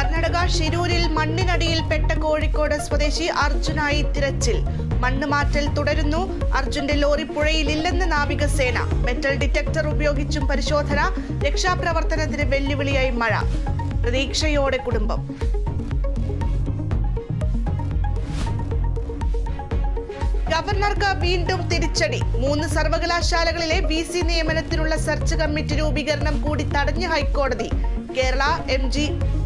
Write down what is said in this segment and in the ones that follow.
കർണാടക ഷിരൂരിൽ മണ്ണിനടിയിൽപ്പെട്ട കോഴിക്കോട് സ്വദേശി അർജുനായി തിരച്ചിൽ. മണ്ണ് മാറ്റൽ തുടരുന്നു. അർജുന്റെ ലോറി പുഴയിലില്ലെന്ന് നാവികസേന. മെറ്റൽ ഡിറ്റക്ടർ ഉപയോഗിച്ചും പരിശോധന. രക്ഷാപ്രവർത്തനത്തിന് വെല്ലുവിളിയായി മഴ. പ്രതീക്ഷയോടെ കുടുംബം. ഗവർണർക്ക് വീണ്ടും തിരിച്ചടി. 3 സർവകലാശാലകളിലെ VC നിയമനത്തിനുള്ള സെർച്ച് കമ്മിറ്റി രൂപീകരണം കൂടി തടഞ്ഞ് ഹൈക്കോടതി. കേരള, MG,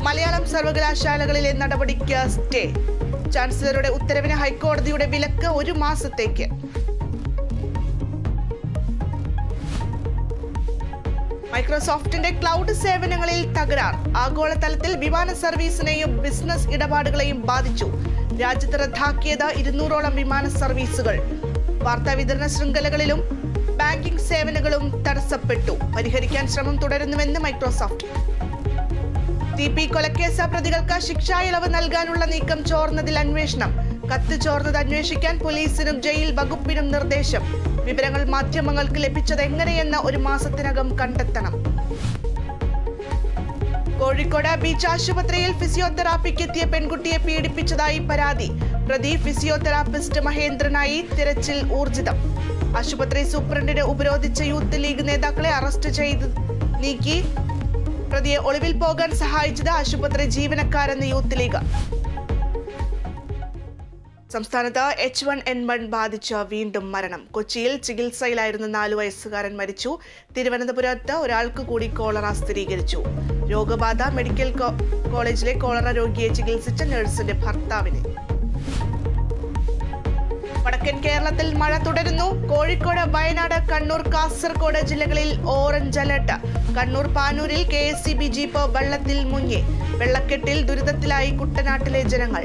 മലയാളം സർവകലാശാലകളിലെ നടപടിക്ക് സ്റ്റേ. ചാൻസലറുടെ ഉത്തരവിന് ഹൈക്കോടതിയുടെ വിലക്ക് 1 മാസത്തേക്ക്. മൈക്രോസോഫ്റ്റിന്റെ ക്ലൗഡ് സേവനങ്ങളിൽ തകരാർ. ആഗോളതലത്തിൽ വിമാന സർവീസിനെയും ബിസിനസ് ഇടപാടുകളെയും ബാധിച്ചു. രാജ്യത്ത് റദ്ദാക്കിയത് 200ഓളം വിമാന സർവീസുകൾ. വാർത്താ വിതരണ ശൃംഖലകളിലും ബാങ്കിംഗ് സേവനങ്ങളും തടസ്സപ്പെട്ടു. പരിഹരിക്കാൻ ശ്രമം തുടരുന്നുവെന്ന് മൈക്രോസോഫ്റ്റ്. TP കൊലക്കേസ് പ്രതികൾക്ക് ശിക്ഷാ ഇളവ് നൽകാനുള്ള നീക്കം ചോർന്നതിൽ അന്വേഷണം. കത്ത് ചോർന്നത് അന്വേഷിക്കാൻ പോലീസിനും ജയിൽ വകുപ്പിനും നിർദ്ദേശം. വിവരങ്ങൾ മാധ്യമങ്ങൾക്ക് ലഭിച്ചത് എങ്ങനെയെന്ന് 1 മാസത്തിനകം കണ്ടെത്തണം. കോഴിക്കോട് ബീച്ച് ആശുപത്രിയിൽ ഫിസിയോതെറാപ്പിക്കെത്തിയ പെൺകുട്ടിയെ പീഡിപ്പിച്ചതായി പരാതി. പ്രതി ഫിസിയോതെറാപ്പിസ്റ്റ് മഹേന്ദ്രനായി തിരച്ചിൽ ഊർജിതം. ആശുപത്രി സൂപ്രണ്ടിനെ ഉപരോധിച്ച യൂത്ത് ലീഗ് നേതാക്കളെ അറസ്റ്റ് ചെയ്ത് നീക്കി. പ്രതിയെ ഒളിവിൽ പോകാൻ സഹായിച്ചത് ആശുപത്രി ജീവനക്കാരെന്ന് യൂത്ത് ലീഗ്. സംസ്ഥാനത്ത് H1N1 ബാധിച്ച് വീണ്ടും മരണം. കൊച്ചിയിൽ ചികിത്സയിലായിരുന്ന 4 വയസ്സുകാരൻ മരിച്ചു. തിരുവനന്തപുരത്ത് ഒരാൾക്ക് കൂടി കോളറ സ്ഥിരീകരിച്ചു. രോഗബാധ. മെഡിക്കൽ കോളേജിലെ കോളറ രോഗിയെ ചികിത്സിച്ച നഴ്സിന്റെ ഭർത്താവിന്. വടക്കൻ കേരളത്തിൽ മഴ തുടരുന്നു. കോഴിക്കോട്, വയനാട്, കണ്ണൂർ, കാസർഗോഡ് ജില്ലകളിൽ ഓറഞ്ച് അലർട്ട്. കണ്ണൂർ പാനൂരിൽ KSEB ജീപ്പ് വെള്ളത്തിൽ മുങ്ങി. വെള്ളക്കെട്ടിൽ ദുരിതത്തിലായി കുട്ടനാട്ടിലെ ജനങ്ങൾ.